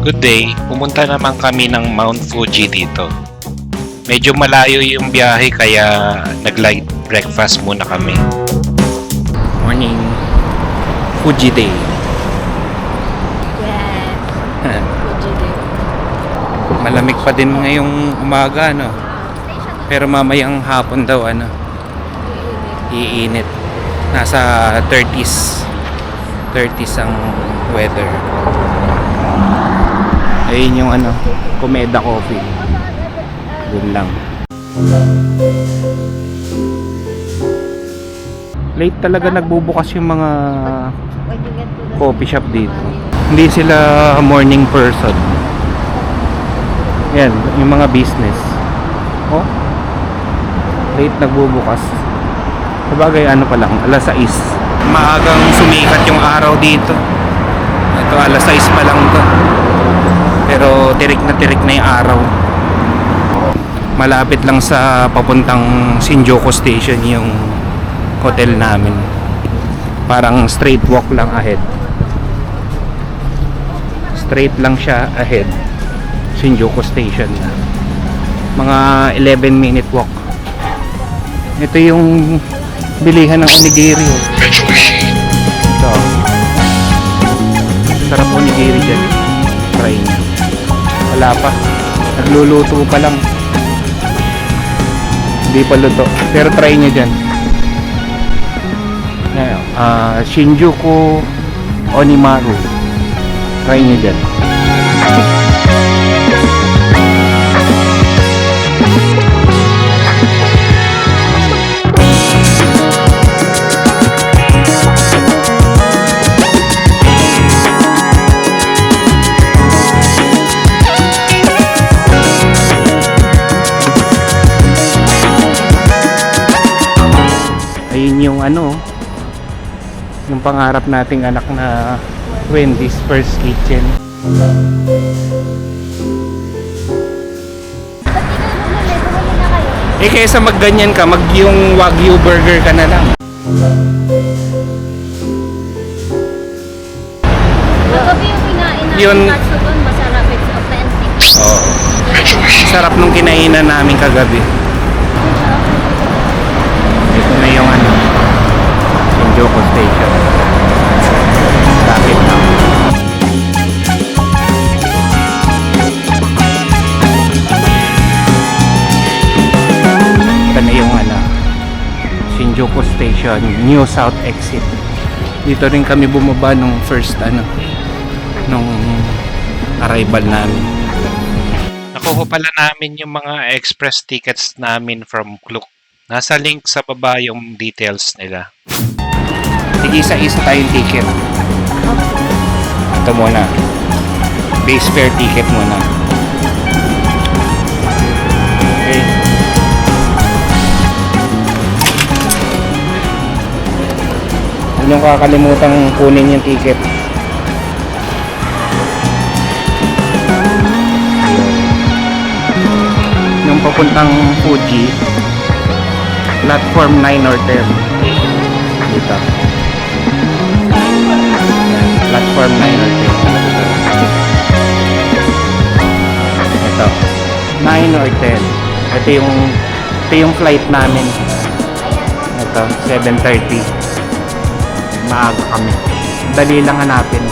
Good day, pumunta naman kami ng Mount Fuji dito. Medyo malayo yung biyahe kaya nag-light breakfast muna kami. Morning, Fuji Day. Yes, Fuji Day. Malamig pa din ngayong umaga, no? Pero mamayang hapon daw, iinit. Nasa 30s ang weather. Ayun yung Komeda Coffee. Doon lang. Late talaga nagbubukas yung mga coffee shop dito. Hindi sila morning person. Yan, yung mga business. Oh, late nagbubukas. Sabagay pa lang, alas 6. Maagang sumikat yung araw dito. Ito alas 6 pa lang to. Pero tirik na yung araw. Malapit lang sa papuntang Shinjuku Station yung hotel namin. Parang straight walk lang ahead. Straight lang siya ahead. Shinjuku Station na. Mga 11-minute walk. Ito yung bilihan ng onigiri. Ito. Sarap onigiri dyan. Try niya. Wala pa. Nagluluto pa lang. Hindi pa luto. Pero try nyo dyan. Shinjuku Onimaru. Try nyo dyan. Ayun yung yung pangarap nating anak na Wendy's First Kitchen. Kaysa magganyan ka, yung Wagyu burger ka na lang. Magabi yung kinain namin katsugon, masarap, it's authentic. Oo. Sarap nung kinainan namin kagabi. Ito na yung Shinjuku Station. Traffic na. Ito na yung Shinjuku Station, New South Exit. Dito rin kami bumaba nung first nung arrival namin. Nakuha pala namin yung mga express tickets namin from Klook. Nasa link sa baba yung details nila. Sige, isa-isa tayong ticket. Ito muna. Base fare ticket muna. Okay. Huwag niyong kakalimutan kunin yung ticket. Yung papuntang Fuji, platform 9 or 10 dito. Platform 9 or 10 ito 9 or 10. Ito yung flight namin. Ito 7:30. Maaga kami, dali lang hanapin.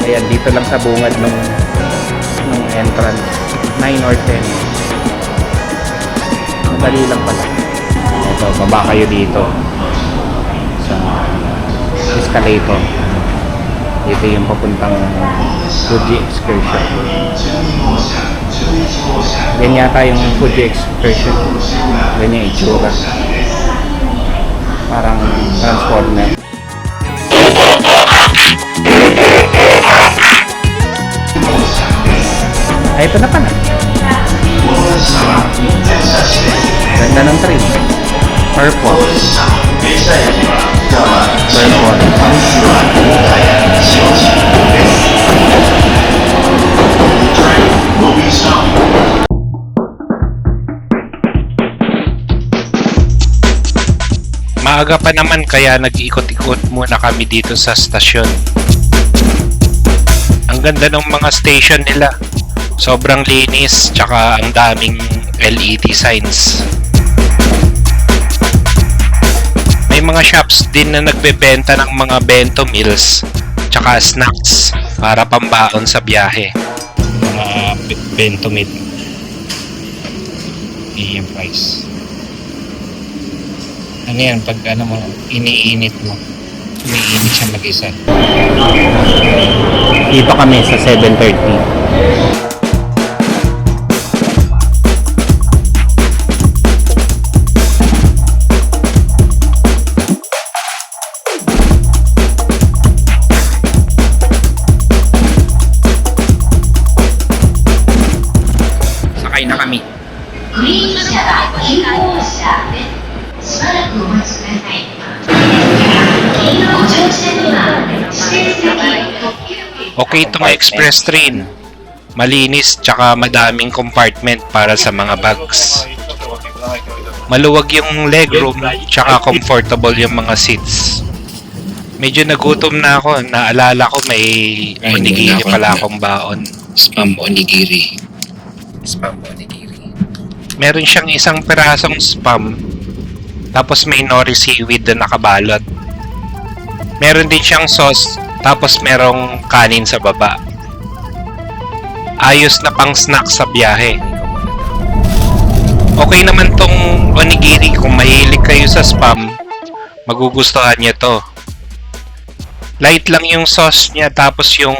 Ayan, dito lang sa bungad nung entrance. 9 or 10. Madali lang pala. Ito, baba kayo dito sa escalator. Dito yung papuntang Fuji Excursion. Ganyan yata yung Fuji Excursion. Ganyan yung itsura. Parang transformer. Ay, ito na pala. Ganda ng train. Purple. Purple. Maaga pa naman kaya nag-ikot-ikot muna kami dito sa stasyon. Ang ganda ng mga station nila. Sobrang linis tsaka ang daming LED signs. May mga shops din na nagbebenta ng mga bento meals tsaka snacks para pambaon sa biyahe. Mga bento meal. Yung price. Ano yan? Pag ano mo, iniinit mo. Iniinit siya mag-isa. Dito kami sa 7:30. Sakay na kami. グリーン車は9号車です。しばらくお待ちください。ご乗車には指定席特急券。 Okay itong express train. Malinis tsaka madaming compartment para sa mga bags. Maluwag yung legroom tsaka comfortable yung mga seats. Medyo nagutom na ako. Naalala ko may onigiri pala akong baon. Spam onigiri. Spam onigiri. Meron siyang isang pirasong spam. Tapos may nori seaweed na nakabalot. Meron din siyang sauce. Tapos merong kanin sa baba. Ayos na pang snack sa biyahe. Okay naman tong onigiri. Kung mahilig kayo sa spam, magugustuhan niyo to. Light lang yung sauce niya. Tapos yung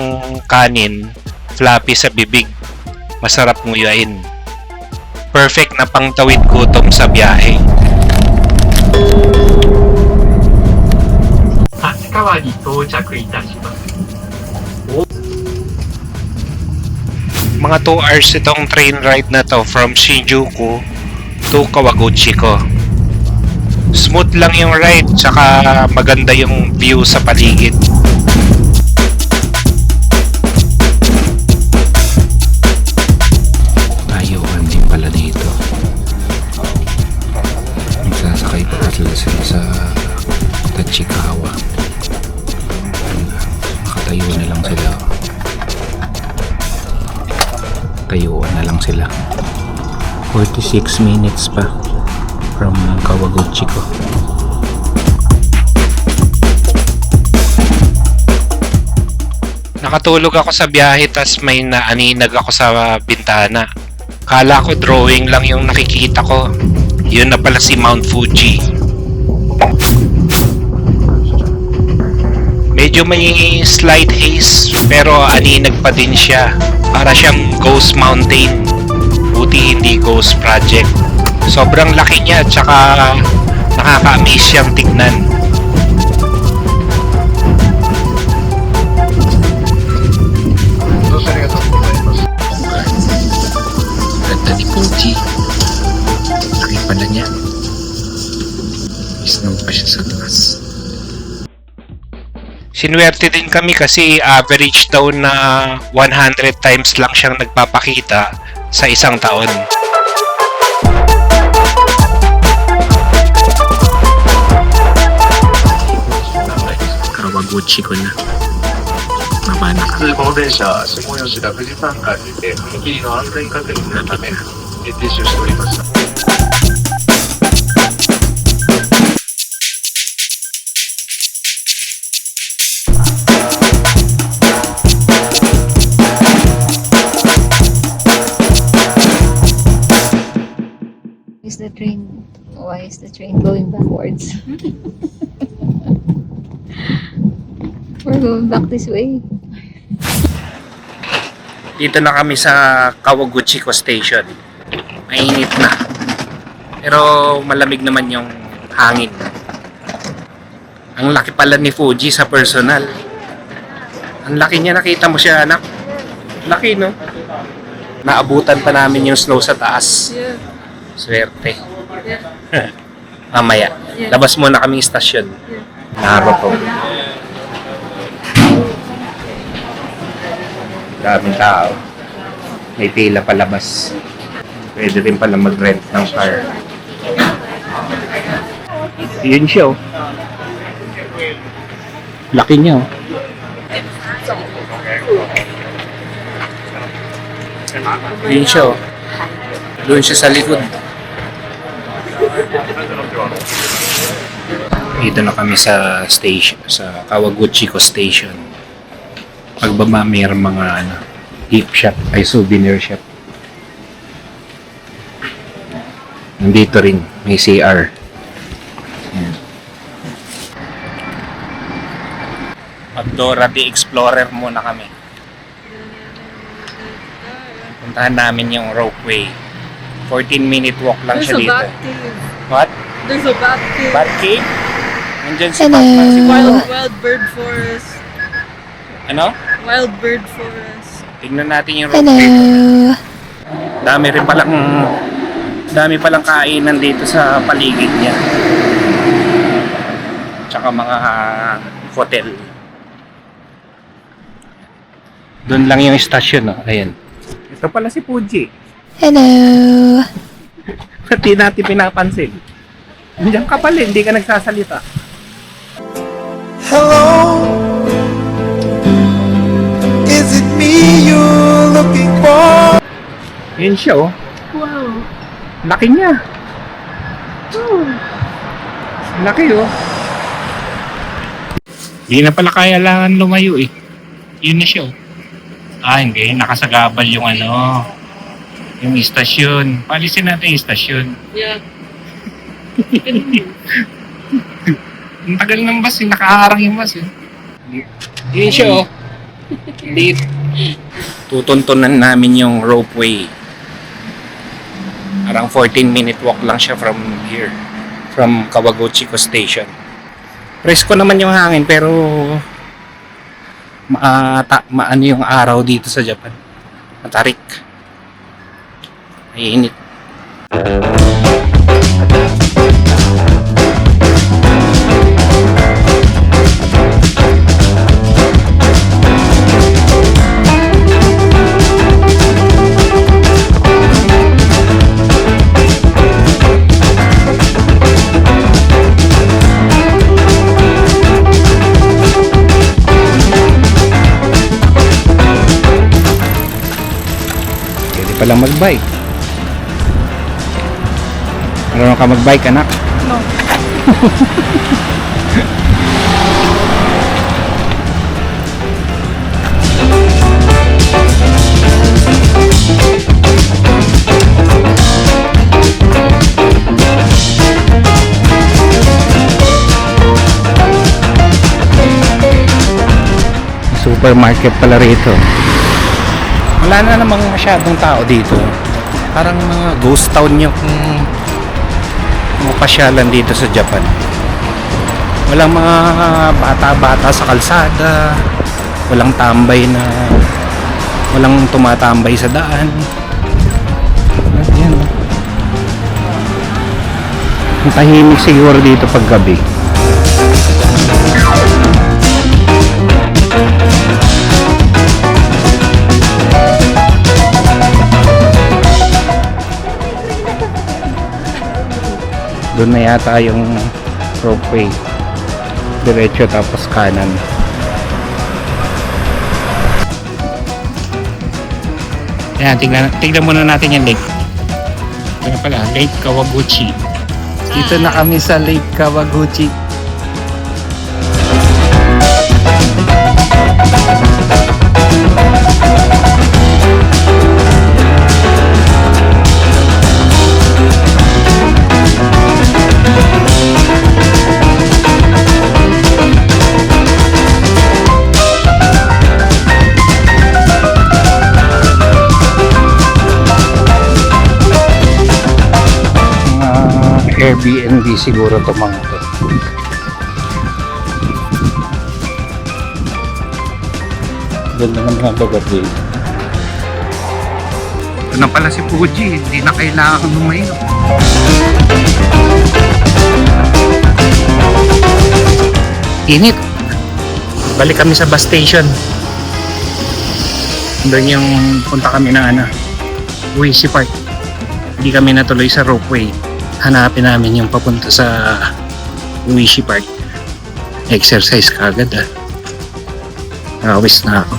kanin, fluffy sa bibig. Masarap nguyain. Perfect na pangtawid gutom sa biyahe. 立川に到着いたします。 Mga 2 hours itong train ride na to from Shinjuku to Kawaguchiko. Smooth lang yung ride, tsaka maganda yung view sa paligid. Ayuhan din pala dito. Magsasakay pa sila sa Tachikawa. Nakatayo na lang sila. Tayuan na lang sila. 46 minutes pa from Kawaguchiko. Nakatulog ako sa biyahe, tas may naaninag ako sa bintana. Kala ko drawing lang yung nakikita ko. Yun na pala si Mount Fuji. Medyo may slight haze, pero aninag pa din siya. Para siyang ghost mountain. Buti hindi ghost project. Sobrang laki niya, tsaka nakaka-amaze siyang tignan. Ganda ni Fuji. Laki pala niya. Snow pa siya sa glass. Sinuwerte din kami kasi average daw na 100 times lang siyang nagpapakita sa isang taon. Kawaguchiko na. Baba na ka. 通行電車下吉田富士山間にて踏切の安全確認のため停止をしておりました。 Is the train? Why is the train going backwards? We're going back this way. Dito na kami sa Kawaguchiko Station. Mainit na. Pero malamig naman yung hangin. Ang laki pala ni Fuji sa personal. Ang laki niya, nakita mo siya, anak? Laki, no? Naabutan pa namin yung snow sa taas. Yeah. Swerte. Yeah. Mamaya. Yeah. Labas muna kaming istasyon. Yeah. Naroto. Daming tao. May pila palabas. Pwede rin pala mag-rent ng car. Yun siya oh. Laki niya oh. Yun siya oh. Doon siya sa likod. Dito na kami sa station, sa Kawaguchiko Station. Pagbaba mayroong mga gift shop, ay souvenir shop. Nandito rin, may CR. Ayan. Dora the Explorer muna kami. Puntahan namin yung ropeway. 14-minute walk lang There's siya a dito. bat cave. What? There's a bat cave. Bat cave? Nandyan si Batman. Si Wild bird forest. Ano? Wild bird forest. Tignan natin yung ropeway. Dami palang kainan dito sa paligid niya. Tsaka mga hotel. Doon lang yung istasyon, no? Ayan. Ito pala si Fuji. Hello. Ba't di natin pinapansin? Nandiyan ka pala, hindi ka nagsasalita. Hello, is it me you're looking for? Yun siya, oh. Wow. Laki niya. Laki, oh. Hindi na pala kailangan lumayo, eh. Yun na siya, oh. Ah, hindi. Nakasagabal yung yung istasyon. Palisin natin yung istasyon. Yeah. Ang tagal ng bus, eh. Nakaharang yung bus, eh. Yun siya, oh. Hindi. Tutuntunan namin yung ropeway. Arang 14-minute walk lang siya from here. From Kawaguchiko Station. Presko naman yung hangin, pero maano yung araw dito sa Japan. Matarik. Ay init. Palang magbike. Marunong ka magbike, anak? No. Supermarket pala rito. Wala na namang masyadong tao dito. Parang mga ghost town yung mga pasyalan dito sa Japan. Walang mga bata-bata sa kalsada. Walang tambay na walang tumatambay sa daan. Ayan. Ang tahimik siguro dito pag gabi. Doon na yata yung ropeway. Diretso tapos kanan. Ayan, tignan muna natin yung lake. Ito na pala, Lake Kawaguchi. Dito na kami sa Lake Kawaguchi. Airbnb siguro to mga to. Ganda ng mga lugar dito. Ito na pala si Fuji, hindi na kailangan lumayo. Init. Balik kami sa bus station. Doon yung punta kami ng Uishi Park. Hindi kami natuloy sa ropeway. Hanapin namin yung papunta sa Uishi Park. Exercise kagad Awis na ako.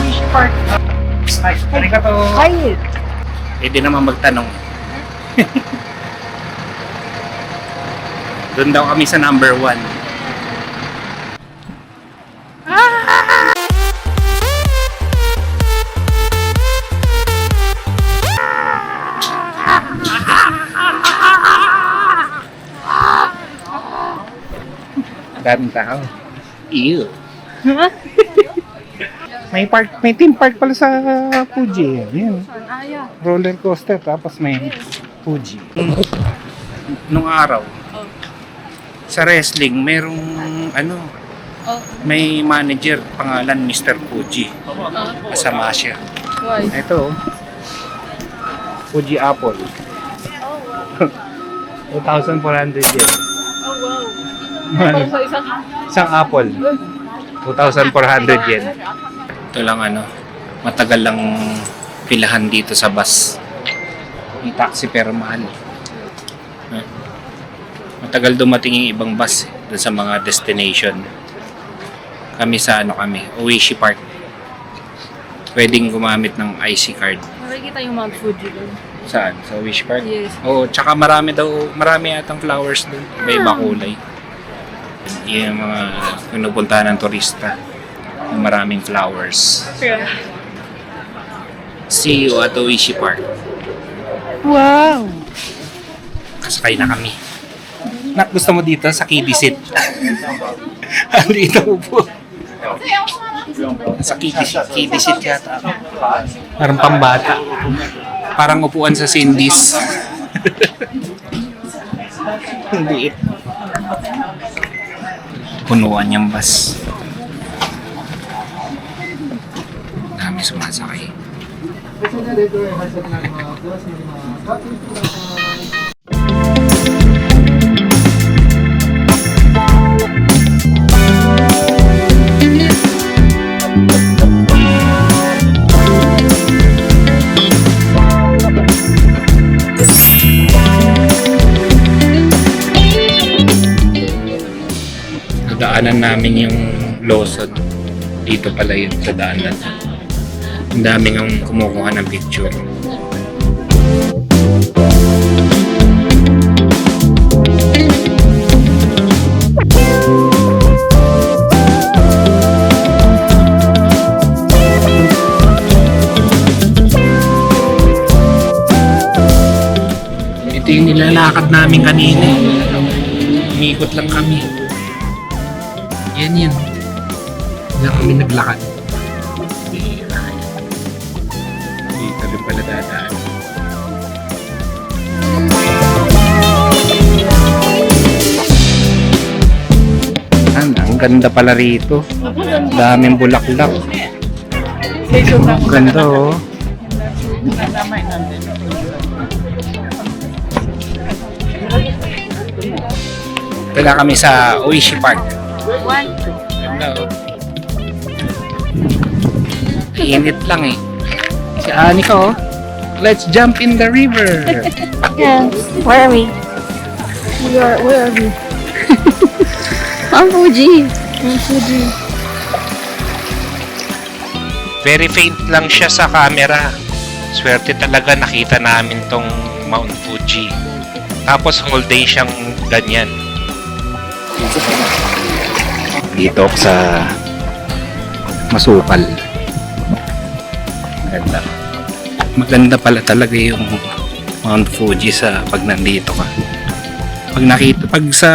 Uishi Park. Nice. Arigato. Hi. Pwede naman magtanong. Doon daw kami sa number 1. Daming tao. Ew. May theme park pala sa Fuji. Yan. Roller coaster tapos may Fuji. Nung araw, sa wrestling, merong may manager pangalan Mr. Fuji. Kasama siya. Why? Ito, Fuji Apple. 2,400 yen. Oh wow. Para sa Isang apple. 2,400 yen. Ito lang matagal lang pilahan dito sa bus. Yung taxi pero mahal. Matagal dumating yung ibang bus doon sa mga destination. Kami sa Uishi Park. Pwedeng gumamit ng IC card. Nakikita yung Mount Fuji doon. Saan? Sa Uishi Park? Yes. Oo, tsaka marami yatang flowers doon. Iba kulay. Yung mga pinupuntahan ng turista. Yung maraming flowers. Yeah. See you at Uishi Park. Wow! Kasakay na kami. Nak, gusto mo dito sa kiddie seat? Dito upo. Sa kiddie seat yata. Parang pambata. Parang upuan sa Cindy's. Hindi. Punuan yung bus. Dami sumasakay. Daanan namin yung Lawson. Dito pala yun sa daanan. Ang daming ang kumukuha ng picture. Ito yung nilalakad namin kanina. Umikot lang kami. Yan. Diyan kami naglakad. Dito rin pala dadaan. Ang ganda pala rito. Daming bulaklak. Ang ganda Wala kami sa Uishi Park. Ganda Init lang Si Anika Let's jump in the river. Yeah. Where are we? Where are we? Mount Fuji. Mount Fuji. Very faint lang siya sa camera. Swerte talaga nakita namin tong Mount Fuji. Tapos whole day siyang ganyan. Dito sa Masukal. Ganda. Maganda pala talaga yung Mount Fuji sa pag nandito ka. Pag sa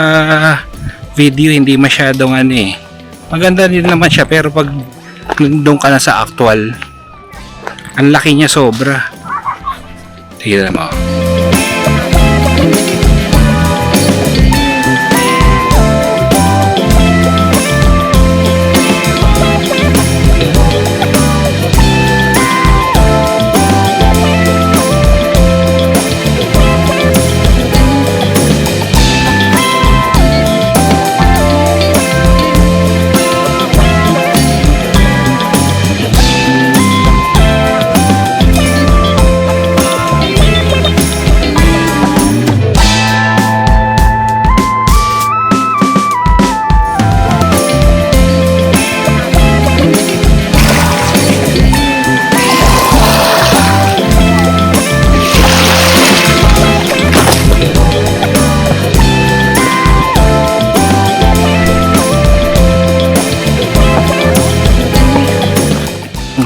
video hindi masyadong maganda din naman siya pero pag doon ka na sa actual ang laki niya sobra. Tignan mo.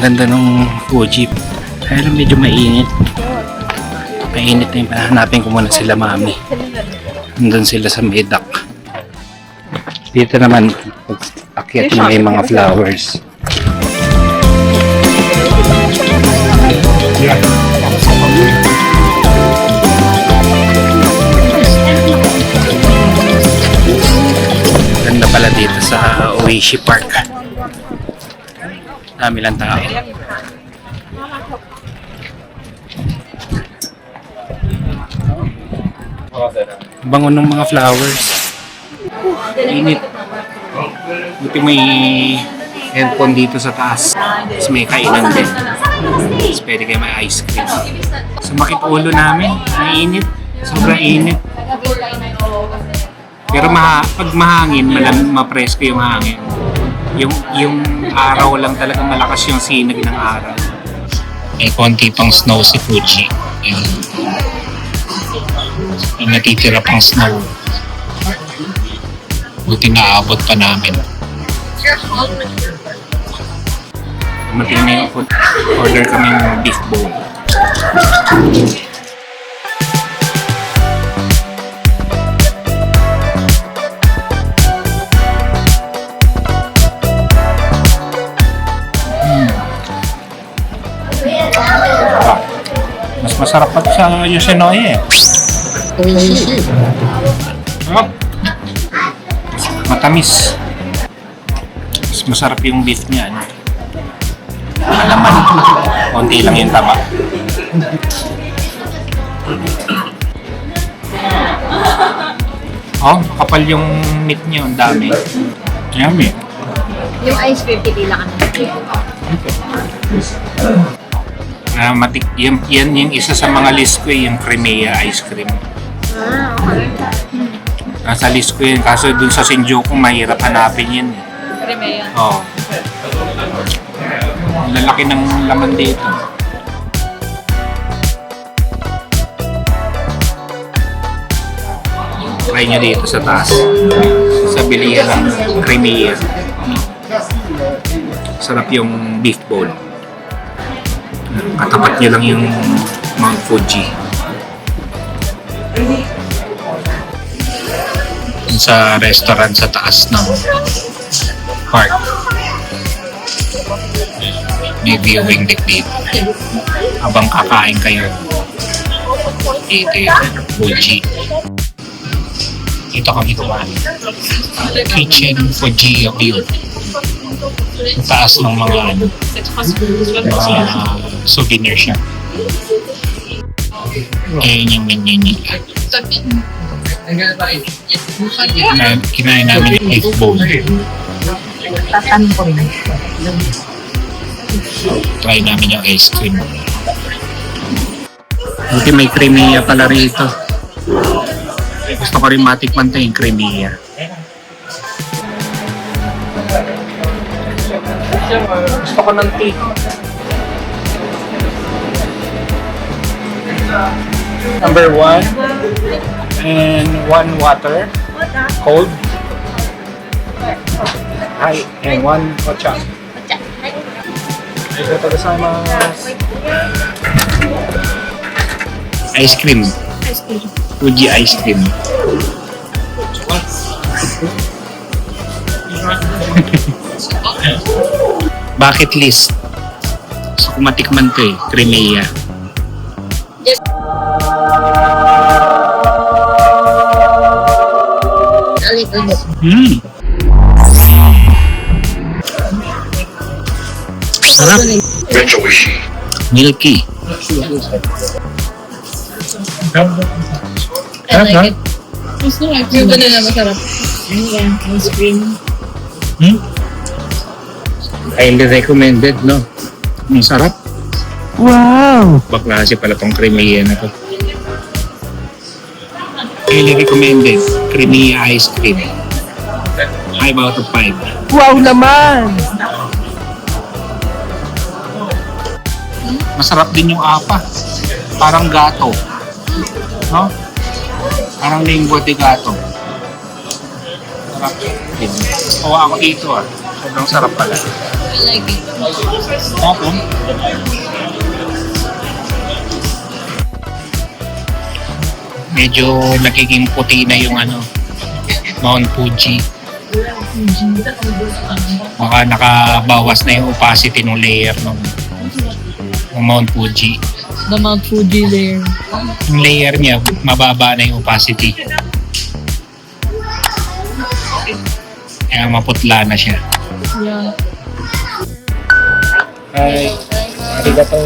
ganda ng Fuji. Kaya lang medyo mainit. Mainit na yung hanapin ko muna sila mami. Nandun sila sa Medak. Dito naman, akyat na may mga flowers. Ganda pala dito sa Oishi Park. Dami lang tao. Bango ng mga flowers. Init. Buti may aircon dito sa taas. Tapos may kainan din. Tapos pwede kayo may ice cream. Sumakit ulo namin. Mainit. Sobrang init. Pero pag mahangin, mapresko yung hangin. Yung araw lang talaga malakas yung sinag ng araw. May konti pang snow si Fuji. Yung natitira pang snow. Buti naabot pa namin. Mating na yung food. Order kami ng beef bowl. Mas masarap pa sa Yoshinoya eh. Sarap. Matamis. Mas masarap yung beef niya. Ano? Malaman. Konti lang yung taba. Oh, kapal yung meat niya. Ang dami. Yummy. Yung ice cream, pipila ka na. Yan yung isa sa mga list ko yung Crimea ice cream. Okay. Nasa list ko yun. Kaso dun sa Shinjuku, mahirap hanapin yun. Crimea. Oo. Ang lalaki ng laman dito. Try nyo dito sa taas. Sa bilihan ng Crimea. Sarap yung beef bowl. Katapat nyo lang yung Mount Fuji. Sa restaurant sa taas ng park. May viewing deck dito. Habang kakain kayo. Dito yung Fuji. Dito kami kumain. Kitchen Fuji view. Ang taas ng mga souvenir shop. Ayan yung menu nila. Kinain namin yung beef bowl. Try namin yung ice cream. Buti may Crimea pala rito. Gusto ko rin matikman ito yung Crimea. Gusto ko ng tea. Number 1 and 1 water. Cold. Hi, and 1 ocha. Ice cream. Fuji ice cream. Bucket list. So kung matikman ko eh, Crimea. Sarap. Milky. Sarap. Yung banana masarap. Ice cream. Highly recommended, no? Ang sarap. Wow! Baklase pala tong Crimea na to. Highly recommended. Crimea ice cream. 5 out of 5. Wow naman! Masarap din yung apa. Parang gato. No? Parang lingua de gato. Sarap din. Tawa ako dito ah. Sobrang sarap pala. I like it. Medyo nagiging puti na yung Mount Fuji. Baka nakabawas na yung opacity ng layer ng Mount Fuji. The Mount Fuji there. Yung layer niya, mababa na yung opacity. Kaya maputla na siya. Yeah. Ay, arigato.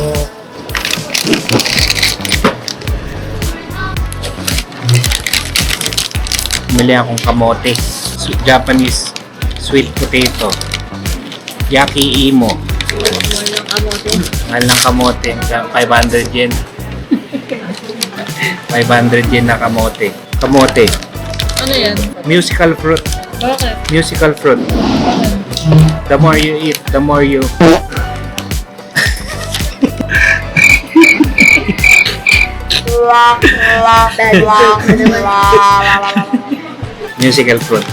Bumili akong kamote. Japanese sweet potato. Yaki imo. Mahal ng kamote. 500 yen. 500 yen na kamote. Kamote. Ano yan? Musical fruit. Bakit? Musical fruit. The more you eat, the more you... Musical fruit.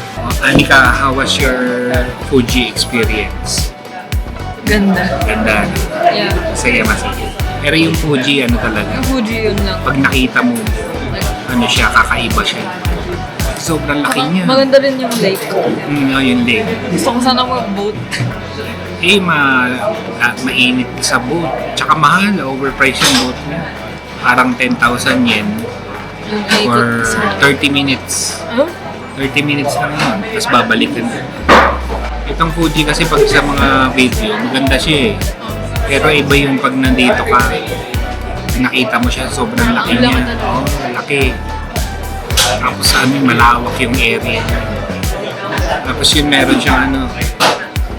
Anika, how was your Fuji experience? Ganda. Ganda. Yeah. Masaya. Pero yung Fuji, talaga. Fuji yun lang. Pag nakita mo, siya, kakaiba siya. Sobrang laki niya. Maganda rin yung lake. Yun din. Gusto ko sana mag-boat. Mainit sa boat. Tsaka mahal, overpriced yung boat niya. Parang 10,000 yen Yung for ikot sa... 30 minutes. Huh? 30 minutes lang yun. Tapos babalik ka na. Itong Fuji kasi pag sa mga video, maganda siya eh. Pero iba yung pag nandito ka, nakita mo siya, sobrang laki niya. Oo, laki. Tapos sa amin, malawak yung area. Tapos yun, meron siyang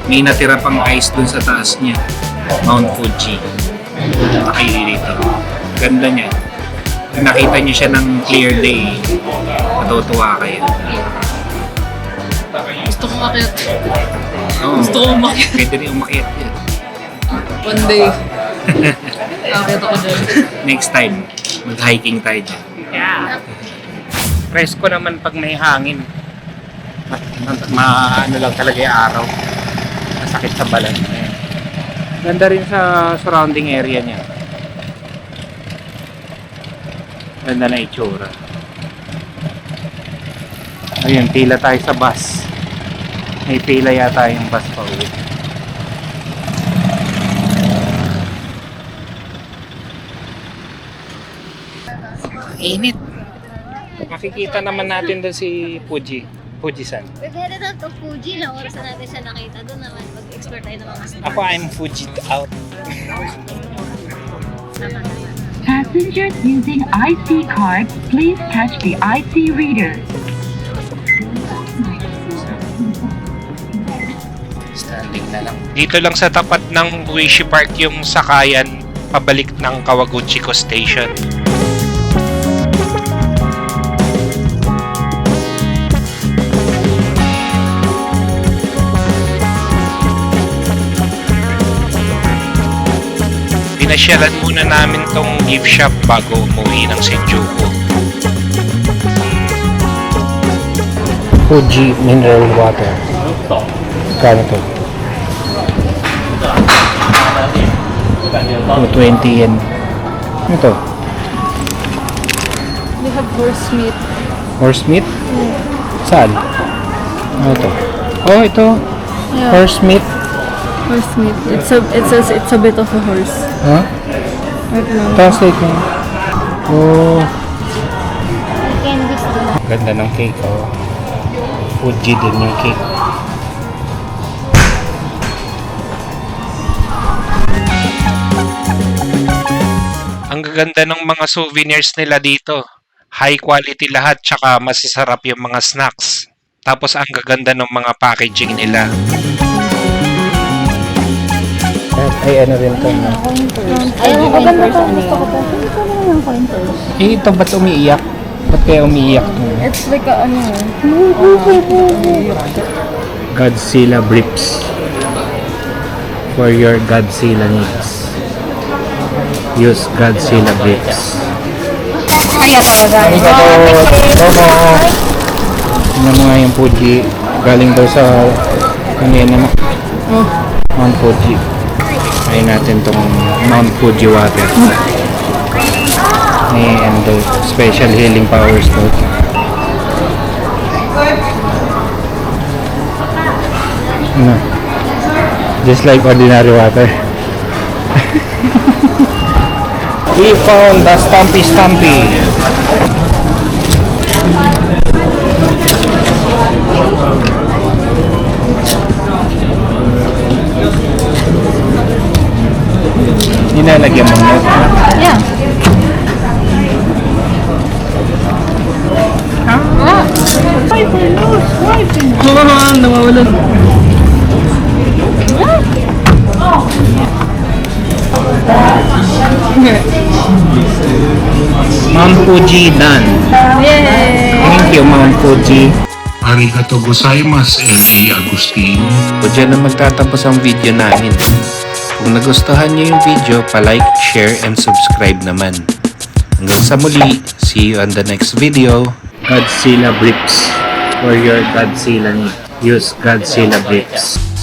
may natira pang ice dun sa taas niya. Mount Fuji. Nakaili dito. Ganda niya. Kung nakita niyo siya ng clear day, matutuwa kayo. Gusto ko makiat. Oo. Gusto ko umakyat. Pwede rin umakyat yan. One day. Nakakita ko dyan. Next time, mag-hiking tayo dyan. Yeah. Presko naman pag may hangin. Ano lang talaga yung araw. Masakit sa balat. Ganda rin sa surrounding area niya. Ganda na itsura. Ayun, pila tayo sa bus. May pila yata yung bus pa uwi. Init. Makikita naman natin doon si Fuji-san. We've headed out to Fuji. Ilang oras na natin siya nakita. Doon naman, mag-explore tayo ng mga stores. Ako, I'm Fuji out. Passengers using IC card, please touch the IC reader. Standing na lang. Dito lang sa tapat ng Ueshi Park yung sakayan pabalik ng Kawaguchiko Station. Pinasyalan muna namin tong gift shop bago umuwi ng Shinjuku. Fuji mineral water. Kano to? 20 yen. Ano to? We have horse meat. Horse meat? Saan? Ano to? Oh, ito. Yeah. Horse meat. Horse meat. It says it's a bit of a horse. Huh? Wait lang. Translate mo. Oh, Candies doon. ganda ng cake, oh. Fuji din yung cake. Ang gaganda ng mga souvenirs nila dito. High quality lahat tsaka masasarap yung mga snacks. Tapos ang gaganda ng mga packaging nila. Ay, ano rin to, no? Ayun, maganda to. Gusto ko to. Hindi ko naman yung coin purse. Eh, ito ba't umiiyak? Ba't kaya umiiyak to? It's like a Godzilla briefs for your Godzilla needs. Use Godzilla briefs. Kaya talaga. Domo! Tingnan mo nga yung Fuji. Galing daw sa kanina. Mount Fuji. Try natin tong Mount Fuji water. And the special healing powers daw. Ano? Just like ordinary water. We found the Stumpy Stumpy. Nilalagyan mo na. Yeah. Nawawalan. Mount Fuji done. Yay! Thank you, Mount Fuji. Arigato gozaimasu, L.A. Agustin. So dyan na magtatapos ang video namin. Kung nagustuhan nyo yung video, pa-like, share, and subscribe naman. Hanggang sa muli, see you on the next video. Godzilla Brips. For your Godzilla need, use Godzilla Brips.